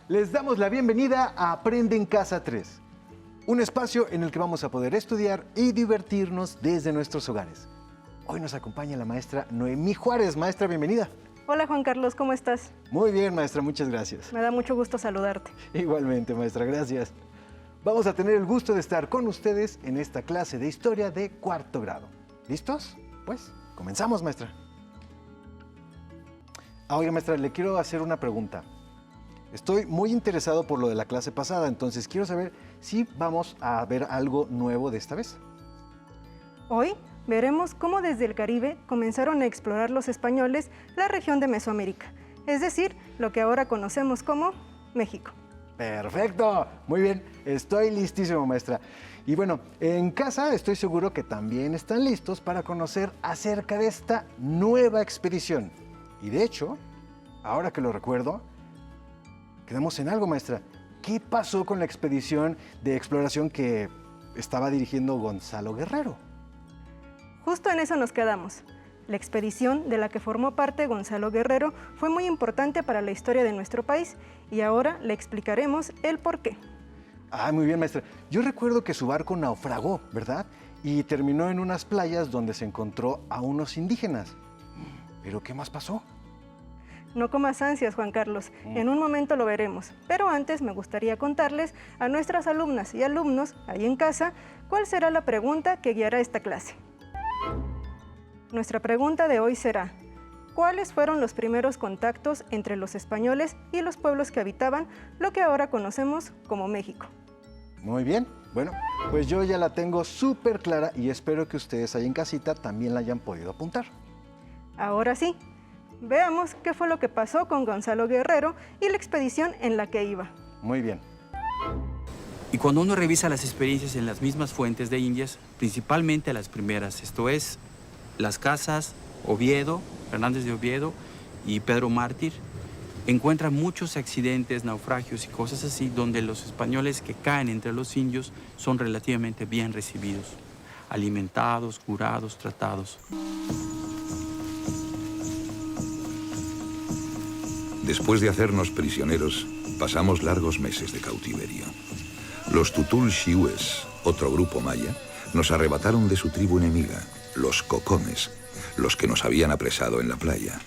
Les damos la bienvenida a Aprende en Casa 3, un espacio en el que vamos a poder estudiar y divertirnos desde nuestros hogares. Hoy nos acompaña la maestra Noemí Juárez. Maestra, bienvenida. Hola Juan Carlos, ¿cómo estás? Muy bien, maestra, muchas gracias. Me da mucho gusto saludarte. Igualmente, maestra, gracias. Vamos a tener el gusto de estar con ustedes en esta clase de historia de cuarto grado. ¿Listos? Pues, comenzamos, maestra. Oiga, maestra, le quiero hacer una pregunta. Estoy muy interesado por lo de la clase pasada, entonces quiero saber si vamos a ver algo nuevo de esta vez. Hoy veremos cómo desde el Caribe comenzaron a explorar los españoles la región de Mesoamérica, es decir, lo que ahora conocemos como México. ¡Perfecto! Muy bien, estoy listísimo, maestra. Y bueno, en casa estoy seguro que también están listos para conocer acerca de esta nueva expedición. Y de hecho, ahora que lo recuerdo, quedamos en algo, maestra. ¿Qué pasó con la expedición de exploración que estaba dirigiendo Gonzalo Guerrero? Justo en eso nos quedamos. La expedición de la que formó parte Gonzalo Guerrero fue muy importante para la historia de nuestro país y ahora le explicaremos el porqué. Muy bien, maestra. Yo recuerdo que su barco naufragó, ¿verdad? Y terminó en unas playas donde se encontró a unos indígenas. ¿Pero qué más pasó? No comas ansias, Juan Carlos. En un momento lo veremos. Pero antes me gustaría contarles a nuestras alumnas y alumnos, ahí en casa, cuál será la pregunta que guiará esta clase. Nuestra pregunta de hoy será: ¿cuáles fueron los primeros contactos entre los españoles y los pueblos que habitaban lo que ahora conocemos como México? Muy bien. Bueno, pues yo ya la tengo súper clara y espero que ustedes ahí en casita también la hayan podido apuntar. Ahora sí, veamos qué fue lo que pasó con Gonzalo Guerrero y la expedición en la que iba. Muy bien. Y cuando uno revisa las experiencias en las mismas fuentes de Indias, principalmente las primeras, esto es, Las Casas, Oviedo, Fernández de Oviedo y Pedro Mártir, encuentran muchos accidentes, naufragios y cosas así, donde los españoles que caen entre los indios son relativamente bien recibidos, alimentados, curados, tratados. Después de hacernos prisioneros, pasamos largos meses de cautiverio. Los Tutul Xiúes, otro grupo maya, nos arrebataron de su tribu enemiga, los Cocones, los que nos habían apresado en la playa.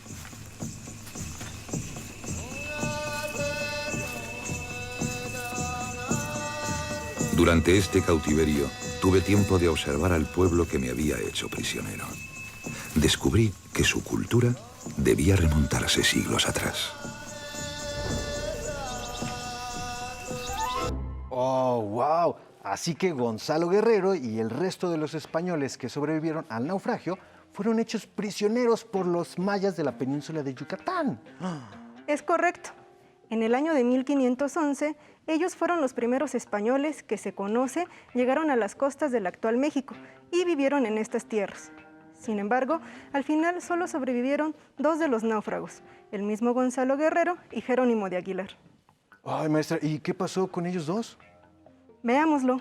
Durante este cautiverio, tuve tiempo de observar al pueblo que me había hecho prisionero. Descubrí que su cultura debía remontarse siglos atrás. ¡Oh, wow! Así que Gonzalo Guerrero y el resto de los españoles que sobrevivieron al naufragio fueron hechos prisioneros por los mayas de la península de Yucatán. Es correcto. En el año de 1511, ellos fueron los primeros españoles que se conoce llegaron a las costas del actual México y vivieron en estas tierras. Sin embargo, al final solo sobrevivieron 2 de los náufragos, el mismo Gonzalo Guerrero y Jerónimo de Aguilar. Ay, maestra, ¿y qué pasó con ellos dos? Veámoslo.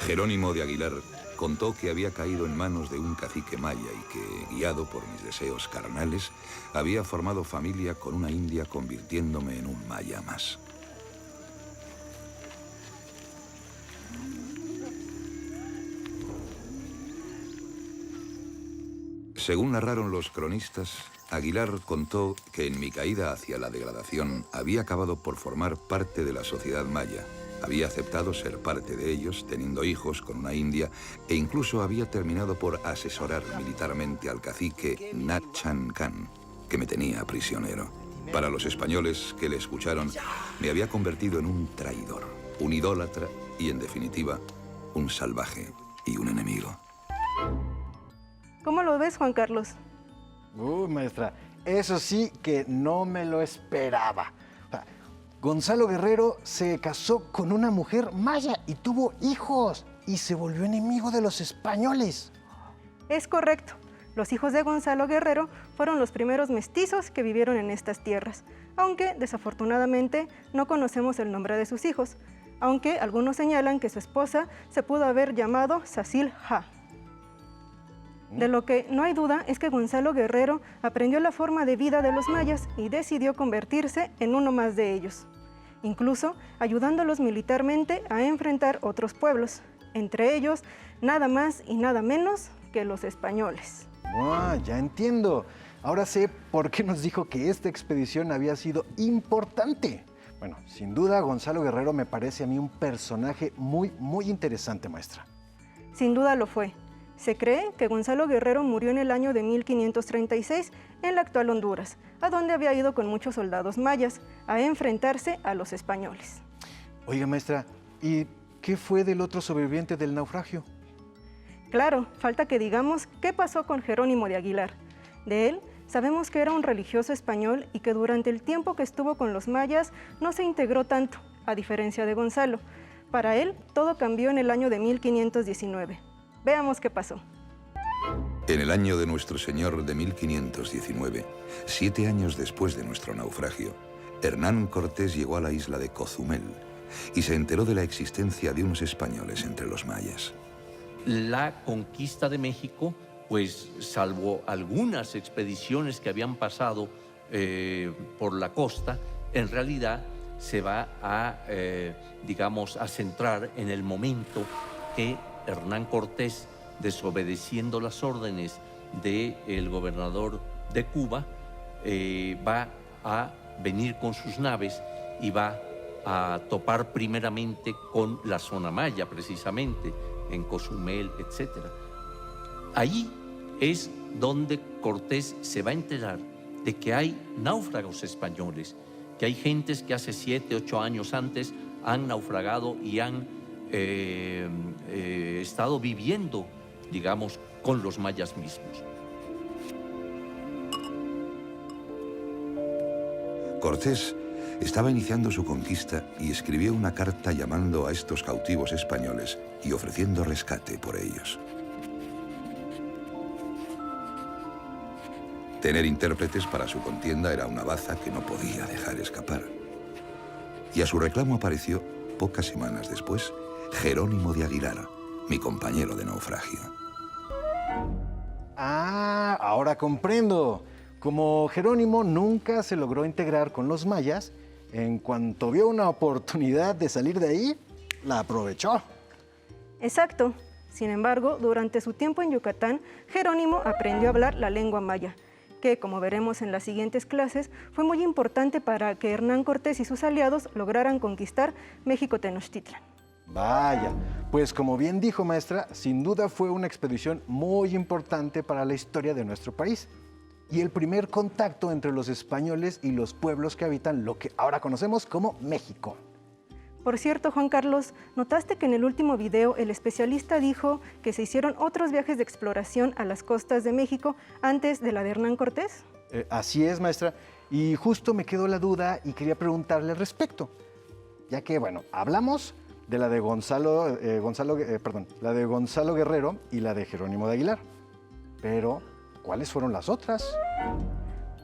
Jerónimo de Aguilar contó que había caído en manos de un cacique maya y que, guiado por mis deseos carnales, había formado familia con una india, convirtiéndome en un maya más. Según narraron los cronistas, Aguilar contó que en mi caída hacia la degradación había acabado por formar parte de la sociedad maya. Había aceptado ser parte de ellos, teniendo hijos con una india, e incluso había terminado por asesorar militarmente al cacique Nat Chan Can, que me tenía prisionero. Para los españoles que le escucharon, me había convertido en un traidor, un idólatra y, en definitiva, un salvaje y un enemigo. ¿Cómo lo ves, Juan Carlos? Maestra, eso sí que no me lo esperaba. Gonzalo Guerrero se casó con una mujer maya y tuvo hijos y se volvió enemigo de los españoles. Es correcto. Los hijos de Gonzalo Guerrero fueron los primeros mestizos que vivieron en estas tierras, aunque desafortunadamente no conocemos el nombre de sus hijos, aunque algunos señalan que su esposa se pudo haber llamado Sacil Ha. De lo que no hay duda es que Gonzalo Guerrero aprendió la forma de vida de los mayas y decidió convertirse en uno más de ellos, incluso ayudándolos militarmente a enfrentar otros pueblos, entre ellos nada más y nada menos que los españoles. Ya entiendo. Ahora sé por qué nos dijo que esta expedición había sido importante. Bueno, sin duda Gonzalo Guerrero me parece a mí un personaje muy interesante, maestra. Sin duda lo fue. Se cree que Gonzalo Guerrero murió en el año de 1536 en la actual Honduras, a donde había ido con muchos soldados mayas a enfrentarse a los españoles. Oiga, maestra, ¿y qué fue del otro sobreviviente del naufragio? Claro, falta que digamos qué pasó con Jerónimo de Aguilar. De él sabemos que era un religioso español y que durante el tiempo que estuvo con los mayas no se integró tanto, a diferencia de Gonzalo. Para él, todo cambió en el año de 1519. Veamos qué pasó. En el año de nuestro Señor de 1519, 7 años después de nuestro naufragio, Hernán Cortés llegó a la isla de Cozumel y se enteró de la existencia de unos españoles entre los mayas. La conquista de México, pues salvo algunas expediciones que habían pasado por la costa, en realidad se va a, digamos, a centrar en el momento que Hernán Cortés, desobedeciendo las órdenes del gobernador de Cuba, va a venir con sus naves y va a topar primeramente con la zona maya, precisamente, en Cozumel, etc. Allí es donde Cortés se va a enterar de que hay náufragos españoles, que hay gentes que hace 7, 8 años antes han naufragado y han estado viviendo, digamos, con los mayas mismos. Cortés estaba iniciando su conquista y escribió una carta llamando a estos cautivos españoles y ofreciendo rescate por ellos. Tener intérpretes para su contienda era una baza que no podía dejar escapar. Y a su reclamo apareció, pocas semanas después, Jerónimo de Aguilar, mi compañero de naufragio. Ahora comprendo. Como Jerónimo nunca se logró integrar con los mayas, en cuanto vio una oportunidad de salir de ahí, la aprovechó. Exacto. Sin embargo, durante su tiempo en Yucatán, Jerónimo aprendió a hablar la lengua maya, que, como veremos en las siguientes clases, fue muy importante para que Hernán Cortés y sus aliados lograran conquistar México Tenochtitlan. Vaya, pues como bien dijo, maestra, sin duda fue una expedición muy importante para la historia de nuestro país y el primer contacto entre los españoles y los pueblos que habitan lo que ahora conocemos como México. Por cierto, Juan Carlos, ¿notaste que en el último video el especialista dijo que se hicieron otros viajes de exploración a las costas de México antes de la de Hernán Cortés? Así es, maestra, y justo me quedó la duda y quería preguntarle al respecto, ya que, bueno, hablamos de la de Gonzalo Guerrero y la de Jerónimo de Aguilar. Pero, ¿cuáles fueron las otras?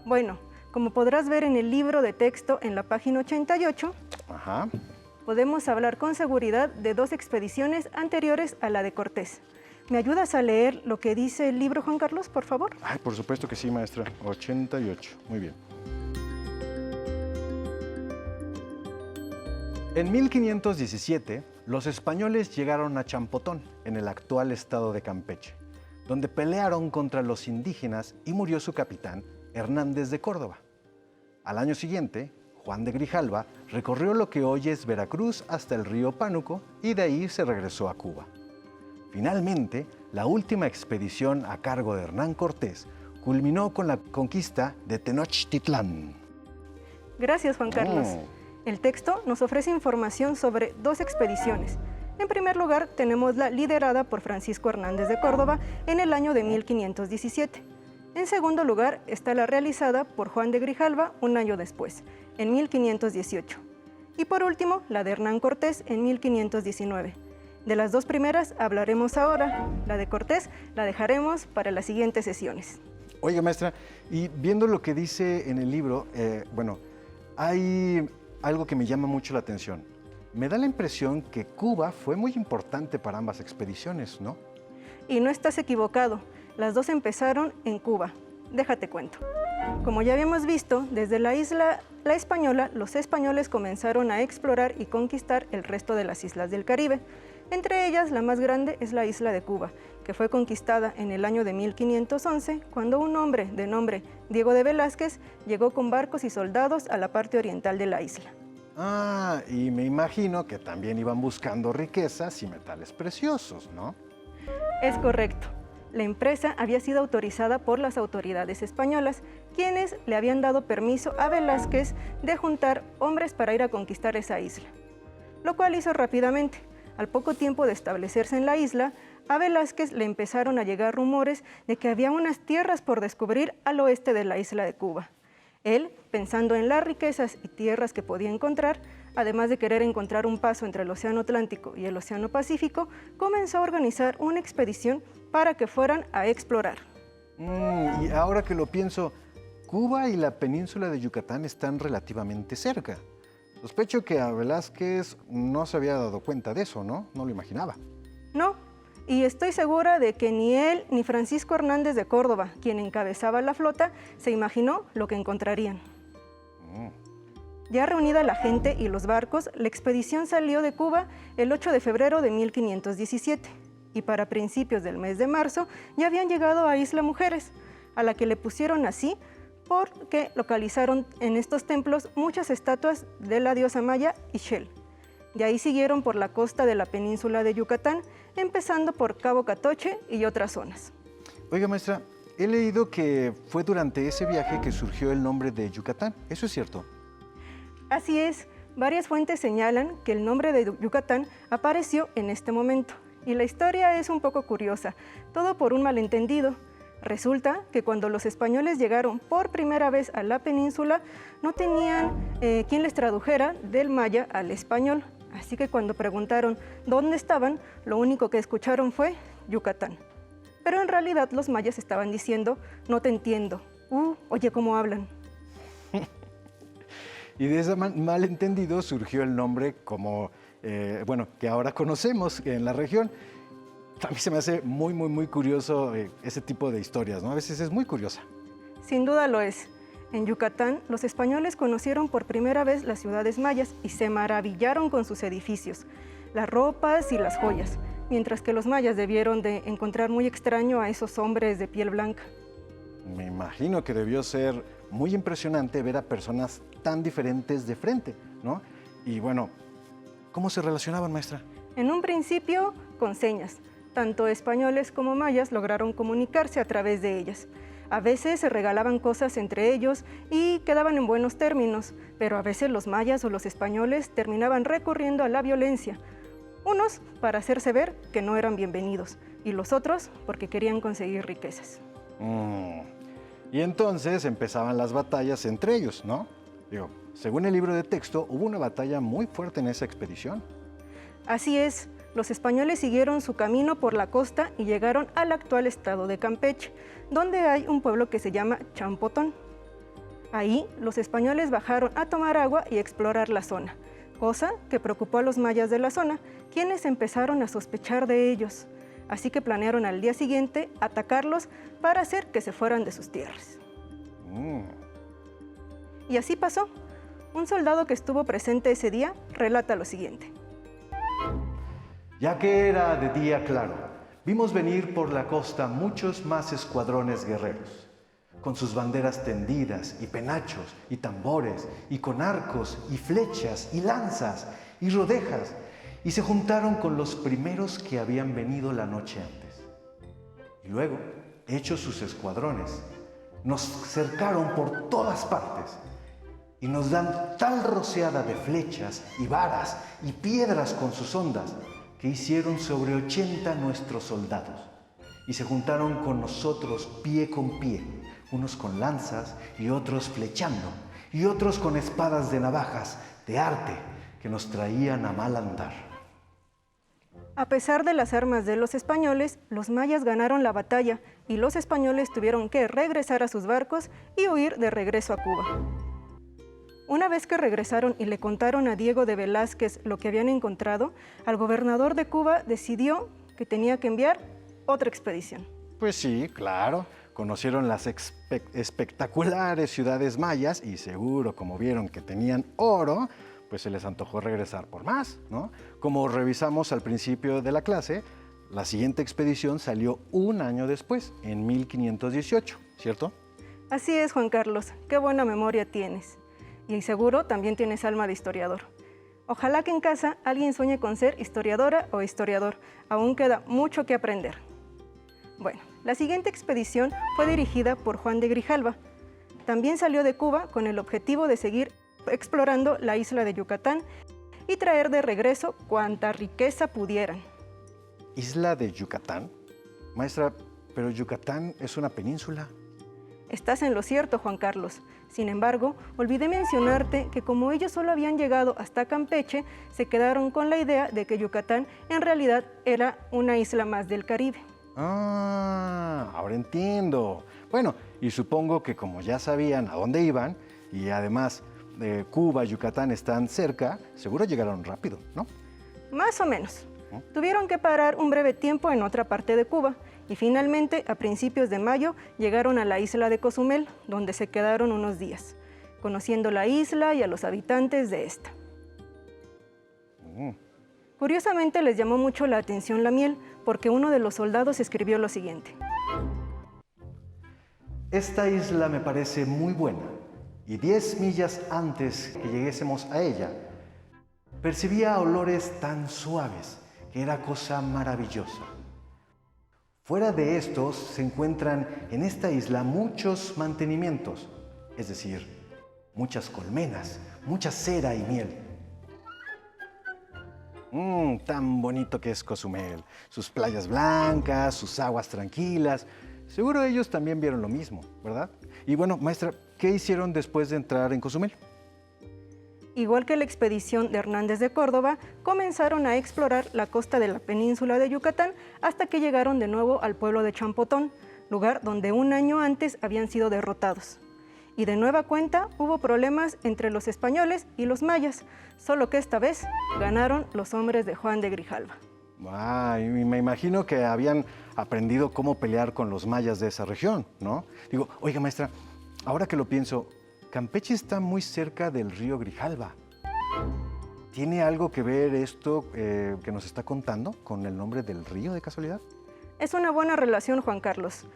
Bueno, como podrás ver en el libro de texto en la página 88, podemos hablar con seguridad de 2 expediciones anteriores a la de Cortés. ¿Me ayudas a leer lo que dice el libro, Juan Carlos, por favor? Ay, por supuesto que sí, maestra. 88. Muy bien. En 1517, los españoles llegaron a Champotón, en el actual estado de Campeche, donde pelearon contra los indígenas y murió su capitán, Hernández de Córdoba. Al año siguiente, Juan de Grijalva recorrió lo que hoy es Veracruz hasta el río Pánuco y de ahí se regresó a Cuba. Finalmente, la última expedición a cargo de Hernán Cortés culminó con la conquista de Tenochtitlán. Gracias, Juan Carlos. El texto nos ofrece información sobre 2 expediciones. En primer lugar, tenemos la liderada por Francisco Hernández de Córdoba en el año de 1517. En segundo lugar, está la realizada por Juan de Grijalva un año después, en 1518. Y por último, la de Hernán Cortés en 1519. De las 2 primeras hablaremos ahora. La de Cortés la dejaremos para las siguientes sesiones. Oiga, maestra, y viendo lo que dice en el libro, hay algo que me llama mucho la atención. Me da la impresión que Cuba fue muy importante para ambas expediciones, ¿no? Y no estás equivocado. Las dos empezaron en Cuba. Déjate cuento. Como ya habíamos visto, desde la isla La Española, los españoles comenzaron a explorar y conquistar el resto de las islas del Caribe. Entre ellas, la más grande es la isla de Cuba, que fue conquistada en el año de 1511, cuando un hombre de nombre Diego de Velázquez llegó con barcos y soldados a la parte oriental de la isla. Ah, y me imagino que también iban buscando riquezas y metales preciosos, ¿no? Es correcto. La empresa había sido autorizada por las autoridades españolas, quienes le habían dado permiso a Velázquez de juntar hombres para ir a conquistar esa isla, lo cual hizo rápidamente. Al poco tiempo de establecerse en la isla, a Velázquez le empezaron a llegar rumores de que había unas tierras por descubrir al oeste de la isla de Cuba. Él, pensando en las riquezas y tierras que podía encontrar, además de querer encontrar un paso entre el Océano Atlántico y el Océano Pacífico, comenzó a organizar una expedición para que fueran a explorar. Y ahora que lo pienso, Cuba y la península de Yucatán están relativamente cerca. Sospecho que a Velázquez no se había dado cuenta de eso, ¿no? No lo imaginaba. No, y estoy segura de que ni él ni Francisco Hernández de Córdoba, quien encabezaba la flota, se imaginó lo que encontrarían. Ya reunida la gente y los barcos, la expedición salió de Cuba el 8 de febrero de 1517 y para principios del mes de marzo ya habían llegado a Isla Mujeres, a la que le pusieron así porque localizaron en estos templos muchas estatuas de la diosa maya Ixchel. De ahí siguieron por la costa de la península de Yucatán, empezando por Cabo Catoche y otras zonas. Oiga, maestra, he leído que fue durante ese viaje que surgió el nombre de Yucatán. ¿Eso es cierto? Así es, varias fuentes señalan que el nombre de Yucatán apareció en este momento. Y la historia es un poco curiosa, todo por un malentendido. Resulta que cuando los españoles llegaron por primera vez a la península, no tenían quien les tradujera del maya al español. Así que cuando preguntaron dónde estaban, lo único que escucharon fue Yucatán. Pero en realidad los mayas estaban diciendo, no te entiendo. Oye, ¿cómo hablan? Y de ese malentendido surgió el nombre como, que ahora conocemos en la región. A mí se me hace muy curioso ese tipo de historias, ¿no? A veces es muy curiosa. Sin duda lo es. En Yucatán, los españoles conocieron por primera vez las ciudades mayas y se maravillaron con sus edificios, las ropas y las joyas, mientras que los mayas debieron de encontrar muy extraño a esos hombres de piel blanca. Me imagino que debió ser muy impresionante ver a personas tan diferentes de frente, ¿no? Y bueno, ¿cómo se relacionaban, maestra? En un principio, con señas. Tanto españoles como mayas lograron comunicarse a través de ellas. A veces se regalaban cosas entre ellos y quedaban en buenos términos, pero a veces los mayas o los españoles terminaban recurriendo a la violencia. Unos para hacerse ver que no eran bienvenidos y los otros porque querían conseguir riquezas. Y entonces empezaban las batallas entre ellos, ¿no? Según el libro de texto, hubo una batalla muy fuerte en esa expedición. Así es. Los españoles siguieron su camino por la costa y llegaron al actual estado de Campeche, donde hay un pueblo que se llama Champotón. Ahí, los españoles bajaron a tomar agua y explorar la zona, cosa que preocupó a los mayas de la zona, quienes empezaron a sospechar de ellos. Así que planearon al día siguiente atacarlos para hacer que se fueran de sus tierras. Y así pasó. Un soldado que estuvo presente ese día relata lo siguiente. Ya que era de día claro, vimos venir por la costa muchos más escuadrones guerreros, con sus banderas tendidas y penachos y tambores y con arcos y flechas y lanzas y rodejas, y se juntaron con los primeros que habían venido la noche antes. Y luego, hechos sus escuadrones, nos cercaron por todas partes y nos dan tal rociada de flechas y varas y piedras con sus ondas que hicieron sobre 80 nuestros soldados y se juntaron con nosotros pie con pie, unos con lanzas y otros flechando y otros con espadas de navajas de arte que nos traían a mal andar. A pesar de las armas de los españoles, los mayas ganaron la batalla y los españoles tuvieron que regresar a sus barcos y huir de regreso a Cuba. Una vez que regresaron y le contaron a Diego de Velázquez lo que habían encontrado, el gobernador de Cuba decidió que tenía que enviar otra expedición. Pues sí, claro. Conocieron las espectaculares ciudades mayas y seguro, como vieron que tenían oro, pues se les antojó regresar por más, ¿no? Como revisamos al principio de la clase, la siguiente expedición salió un año después, en 1518, ¿cierto? Así es, Juan Carlos, qué buena memoria tienes. Y seguro también tienes alma de historiador. Ojalá que en casa alguien sueñe con ser historiadora o historiador. Aún queda mucho que aprender. Bueno, la siguiente expedición fue dirigida por Juan de Grijalva. También salió de Cuba con el objetivo de seguir explorando la isla de Yucatán y traer de regreso cuanta riqueza pudieran. ¿Isla de Yucatán? Maestra, pero Yucatán es una península. Estás en lo cierto, Juan Carlos. Sin embargo, olvidé mencionarte que como ellos solo habían llegado hasta Campeche, se quedaron con la idea de que Yucatán en realidad era una isla más del Caribe. Ah, ahora entiendo. Bueno, y supongo que como ya sabían a dónde iban, y además Cuba y Yucatán están cerca, seguro llegaron rápido, ¿no? Más o menos. Tuvieron que parar un breve tiempo en otra parte de Cuba y finalmente, a principios de mayo, llegaron a la isla de Cozumel, donde se quedaron unos días, conociendo la isla y a los habitantes de esta. Curiosamente, les llamó mucho la atención la miel, porque uno de los soldados escribió lo siguiente. Esta isla me parece muy buena, y 10 millas antes que lleguésemos a ella, percibía olores tan suaves que era cosa maravillosa. Fuera de estos se encuentran en esta isla muchos mantenimientos, es decir, muchas colmenas, mucha cera y miel. Tan bonito que es Cozumel. Sus playas blancas, sus aguas tranquilas. Seguro ellos también vieron lo mismo, ¿verdad? Y bueno, maestra, ¿qué hicieron después de entrar en Cozumel? Igual que la expedición de Hernández de Córdoba, comenzaron a explorar la costa de la península de Yucatán hasta que llegaron de nuevo al pueblo de Champotón, lugar donde un año antes habían sido derrotados. Y de nueva cuenta hubo problemas entre los españoles y los mayas, solo que esta vez ganaron los hombres de Juan de Grijalva. Y me imagino que habían aprendido cómo pelear con los mayas de esa región, ¿no? Digo, oiga maestra, ahora que lo pienso, Campeche está muy cerca del río Grijalva. ¿Tiene algo que ver esto que nos está contando con el nombre del río de casualidad? Es una buena relación, Juan Carlos.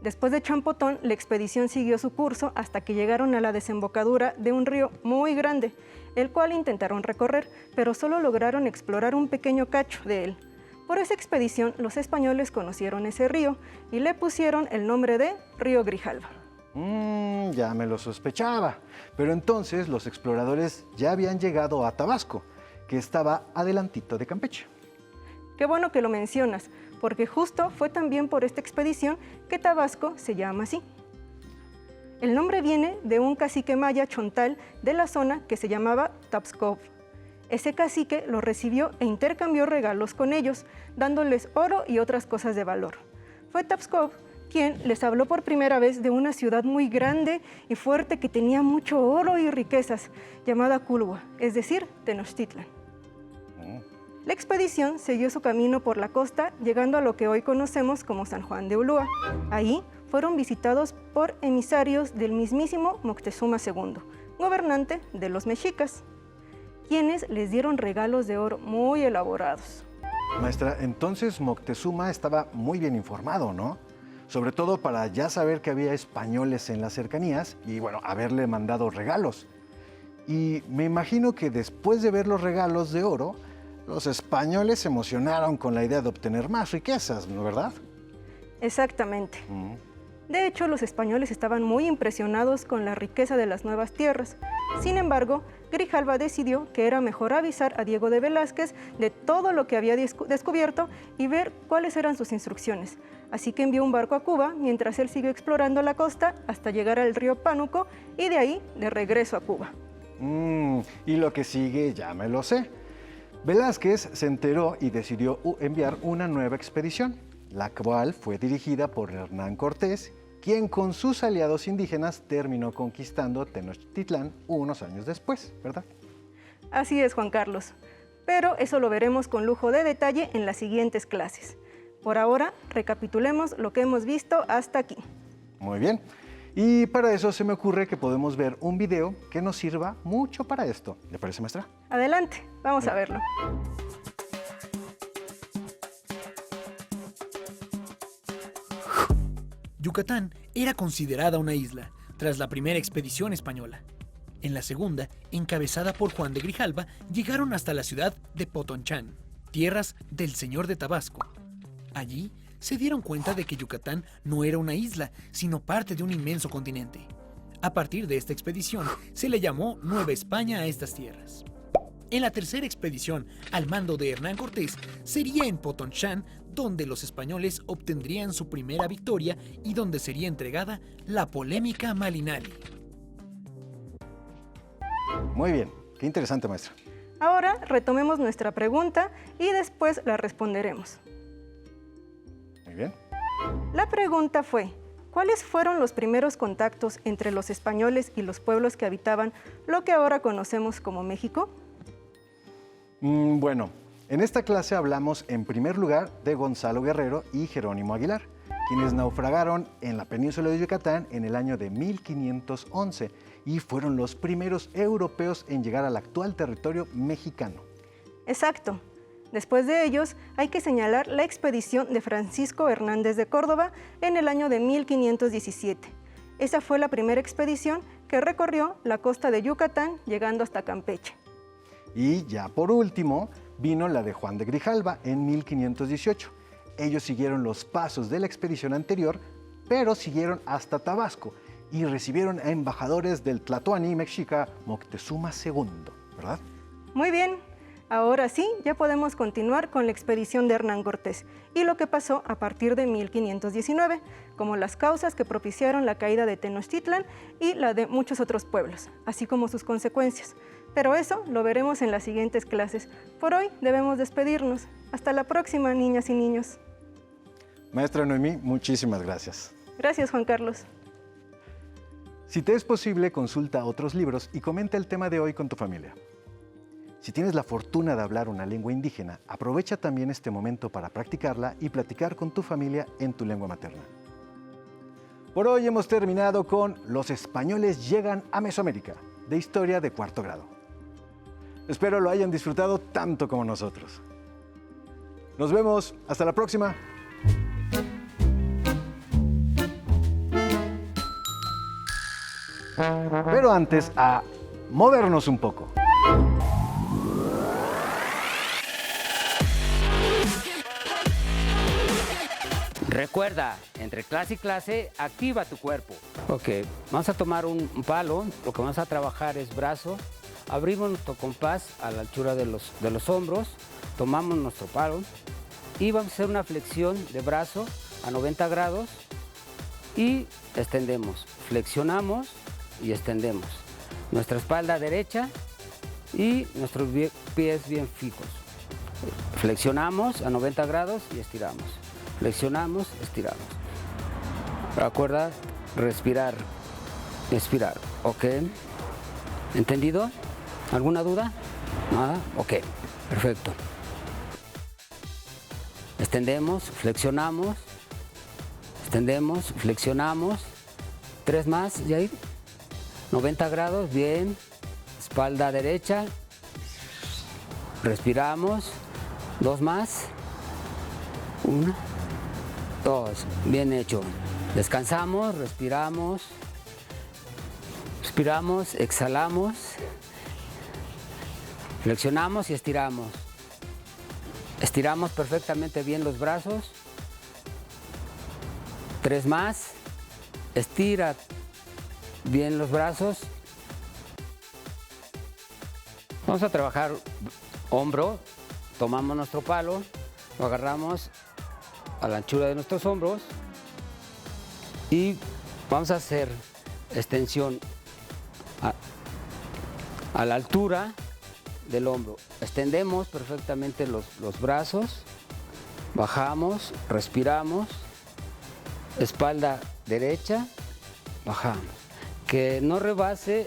Después de Champotón, la expedición siguió su curso hasta que llegaron a la desembocadura de un río muy grande, el cual intentaron recorrer, pero solo lograron explorar un pequeño cacho de él. Por esa expedición, los españoles conocieron ese río y le pusieron el nombre de Río Grijalva. Ya me lo sospechaba. Pero entonces los exploradores ya habían llegado a Tabasco, que estaba adelantito de Campeche. Qué bueno que lo mencionas, porque justo fue también por esta expedición que Tabasco se llama así. El nombre viene de un cacique maya chontal de la zona que se llamaba Tapscov. Ese cacique los recibió e intercambió regalos con ellos, dándoles oro y otras cosas de valor. Fue Tapscov quien les habló por primera vez de una ciudad muy grande y fuerte que tenía mucho oro y riquezas, llamada Culhua, es decir, Tenochtitlan. La expedición siguió su camino por la costa, llegando a lo que hoy conocemos como San Juan de Ulúa. Ahí fueron visitados por emisarios del mismísimo Moctezuma II, gobernante de los mexicas, quienes les dieron regalos de oro muy elaborados. Maestra, entonces Moctezuma estaba muy bien informado, ¿no? Sobre todo para ya saber que había españoles en las cercanías y, bueno, haberle mandado regalos. Y me imagino que después de ver los regalos de oro, los españoles se emocionaron con la idea de obtener más riquezas, ¿no, verdad? Exactamente. De hecho, los españoles estaban muy impresionados con la riqueza de las nuevas tierras. Sin embargo, Grijalva decidió que era mejor avisar a Diego de Velázquez de todo lo que había descubierto y ver cuáles eran sus instrucciones. Así que envió un barco a Cuba mientras él siguió explorando la costa hasta llegar al río Pánuco y de ahí de regreso a Cuba. Y lo que sigue ya me lo sé. Velázquez se enteró y decidió enviar una nueva expedición, la cual fue dirigida por Hernán Cortés, quien con sus aliados indígenas terminó conquistando Tenochtitlán unos años después, ¿verdad? Así es, Juan Carlos, pero eso lo veremos con lujo de detalle en las siguientes clases. Por ahora, recapitulemos lo que hemos visto hasta aquí. Muy bien. Y para eso se me ocurre que podemos ver un video que nos sirva mucho para esto. ¿Le parece, maestra? Adelante, vamos a verlo. Yucatán era considerada una isla tras la primera expedición española. En la segunda, encabezada por Juan de Grijalva, llegaron hasta la ciudad de Potonchán, tierras del señor de Tabasco. Allí se dieron cuenta de que Yucatán no era una isla, sino parte de un inmenso continente. A partir de esta expedición, se le llamó Nueva España a estas tierras. En la tercera expedición, al mando de Hernán Cortés, sería en Potonchán donde los españoles obtendrían su primera victoria y donde sería entregada la polémica Malinali. Muy bien. Qué interesante, maestra. Ahora retomemos nuestra pregunta y después la responderemos. Muy bien. La pregunta fue, ¿cuáles fueron los primeros contactos entre los españoles y los pueblos que habitaban lo que ahora conocemos como México? Bueno, en esta clase hablamos en primer lugar de Gonzalo Guerrero y Jerónimo Aguilar, quienes naufragaron en la península de Yucatán en el año de 1511 y fueron los primeros europeos en llegar al actual territorio mexicano. Exacto. Después de ellos, hay que señalar la expedición de Francisco Hernández de Córdoba en el año de 1517. Esa fue la primera expedición que recorrió la costa de Yucatán, llegando hasta Campeche. Y ya por último, vino la de Juan de Grijalva en 1518. Ellos siguieron los pasos de la expedición anterior, pero siguieron hasta Tabasco y recibieron a embajadores del Tlatoani mexica Moctezuma II, ¿verdad? Muy bien. Ahora sí, ya podemos continuar con la expedición de Hernán Cortés y lo que pasó a partir de 1519, como las causas que propiciaron la caída de Tenochtitlan y la de muchos otros pueblos, así como sus consecuencias. Pero eso lo veremos en las siguientes clases. Por hoy debemos despedirnos. Hasta la próxima, niñas y niños. Maestra Noemí, muchísimas gracias. Gracias, Juan Carlos. Si te es posible, consulta otros libros y comenta el tema de hoy con tu familia. Si tienes la fortuna de hablar una lengua indígena, aprovecha también este momento para practicarla y platicar con tu familia en tu lengua materna. Por hoy hemos terminado con Los españoles llegan a Mesoamérica, de historia de cuarto grado. Espero lo hayan disfrutado tanto como nosotros. Nos vemos, hasta la próxima. Pero antes, a movernos un poco. Recuerda, entre clase y clase, activa tu cuerpo. Ok, vamos a tomar un palo, lo que vamos a trabajar es brazo, abrimos nuestro compás a la altura de los hombros, tomamos nuestro palo y vamos a hacer una flexión de brazo a 90 grados y extendemos, flexionamos y extendemos. Nuestra espalda derecha y nuestros pies bien fijos. Flexionamos a 90 grados y estiramos. Flexionamos, estiramos. Recuerda respirar, expirar. ¿Ok? ¿Entendido? ¿Alguna duda? ¿Nada? Ok, perfecto. Extendemos, flexionamos, extendemos, flexionamos. 3 más, Yair. 90 grados, bien. Espalda derecha. Respiramos. 2 más. 1. 2, bien hecho. Descansamos, respiramos, expiramos, exhalamos, flexionamos y estiramos. Estiramos perfectamente bien los brazos. 3 más, estira bien los brazos. Vamos a trabajar hombro, tomamos nuestro palo, lo agarramos a la anchura de nuestros hombros y vamos a hacer extensión a la altura del hombro. Extendemos perfectamente los brazos, bajamos, respiramos, espalda derecha, bajamos. Que no rebase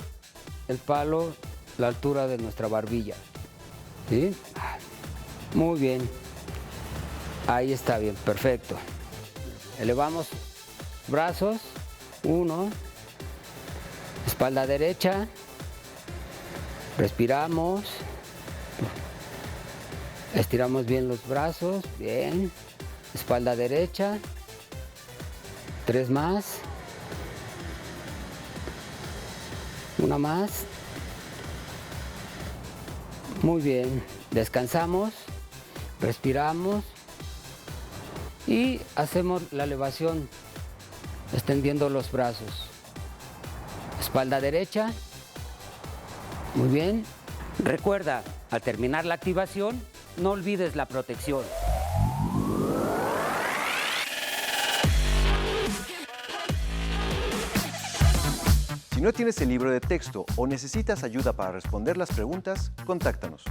el palo la altura de nuestra barbilla. ¿Sí? Muy bien. Ahí está bien, perfecto. Elevamos brazos, 1, espalda derecha, respiramos, estiramos bien los brazos, bien, espalda derecha, 3 más, una más, muy bien, descansamos, respiramos y hacemos la elevación extendiendo los brazos, espalda derecha, muy bien. Recuerda, al terminar la activación, no olvides la protección. Si no tienes el libro de texto o necesitas ayuda para responder las preguntas, contáctanos.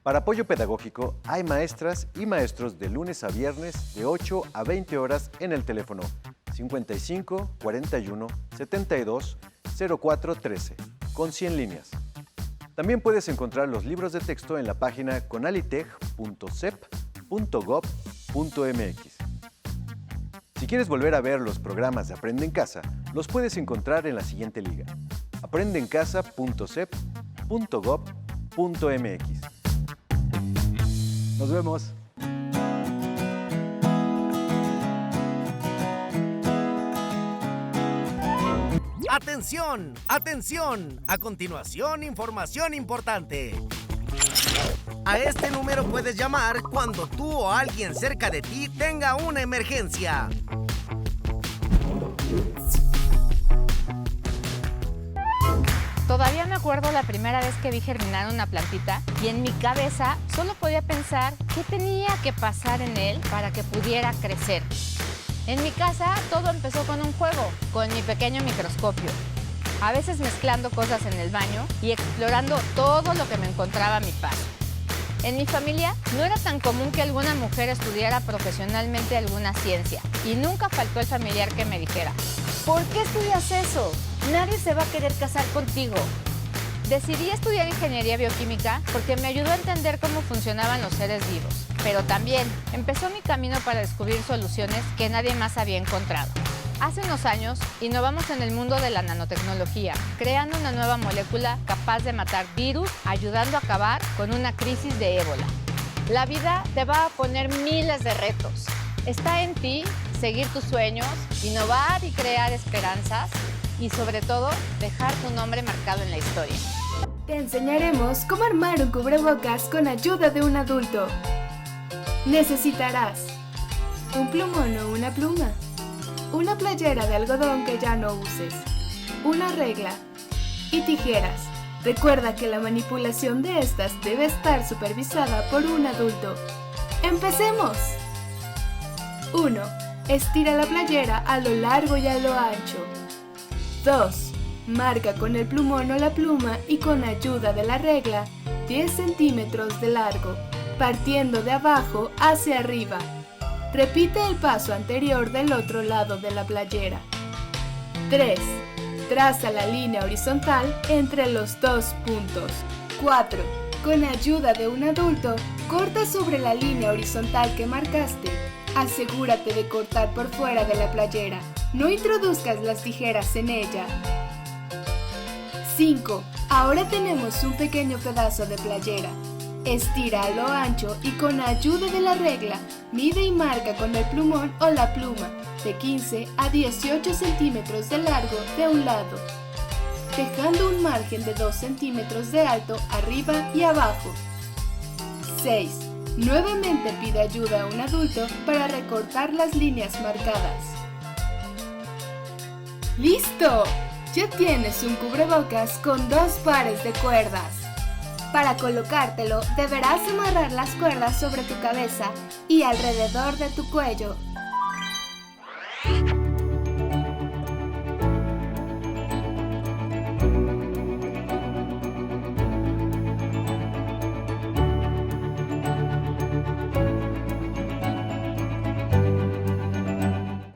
Para apoyo pedagógico, hay maestras y maestros de lunes a viernes de 8 a 20 horas en el teléfono 55 41 72 04 13, con 100 líneas. También puedes encontrar los libros de texto en la página conalitech.cep.gov.mx. Si quieres volver a ver los programas de Aprende en Casa, los puedes encontrar en la siguiente liga: aprendeencasa.cep.gov.mx. Nos vemos. ¡Atención! ¡Atención! A continuación, información importante. A este número puedes llamar cuando tú o alguien cerca de ti tenga una emergencia. Todavía me acuerdo la primera vez que vi germinar una plantita y en mi cabeza solo podía pensar qué tenía que pasar en él para que pudiera crecer. En mi casa todo empezó con un juego, con mi pequeño microscopio. A veces mezclando cosas en el baño y explorando todo lo que me encontraba a mi paso. En mi familia no era tan común que alguna mujer estudiara profesionalmente alguna ciencia y nunca faltó el familiar que me dijera: ¿por qué estudias eso? Nadie se va a querer casar contigo. Decidí estudiar ingeniería bioquímica porque me ayudó a entender cómo funcionaban los seres vivos, pero también empezó mi camino para descubrir soluciones que nadie más había encontrado. Hace unos años, innovamos en el mundo de la nanotecnología, creando una nueva molécula capaz de matar virus, ayudando a acabar con una crisis de ébola. La vida te va a poner miles de retos. Está en ti seguir tus sueños, innovar y crear esperanzas y, sobre todo, dejar tu nombre marcado en la historia. Te enseñaremos cómo armar un cubrebocas con ayuda de un adulto. Necesitarás un plumón o una pluma, una playera de algodón que ya no uses, una regla y tijeras. Recuerda que la manipulación de estas debe estar supervisada por un adulto. ¡Empecemos! 1. Estira la playera a lo largo y a lo ancho. 2. Marca con el plumón o la pluma y con ayuda de la regla 10 centímetros de largo, partiendo de abajo hacia arriba. Repite el paso anterior del otro lado de la playera. 3. Traza la línea horizontal entre los dos puntos. 4. Con ayuda de un adulto, corta sobre la línea horizontal que marcaste. Asegúrate de cortar por fuera de la playera. No introduzcas las tijeras en ella. 5. Ahora tenemos un pequeño pedazo de playera. Estira a lo ancho y con ayuda de la regla, mide y marca con el plumón o la pluma de 15 a 18 centímetros de largo de un lado, dejando un margen de 2 centímetros de alto arriba y abajo. 6. Nuevamente pide ayuda a un adulto para recortar las líneas marcadas. ¡Listo! Ya tienes un cubrebocas con 2 pares de cuerdas. Para colocártelo, deberás amarrar las cuerdas sobre tu cabeza y alrededor de tu cuello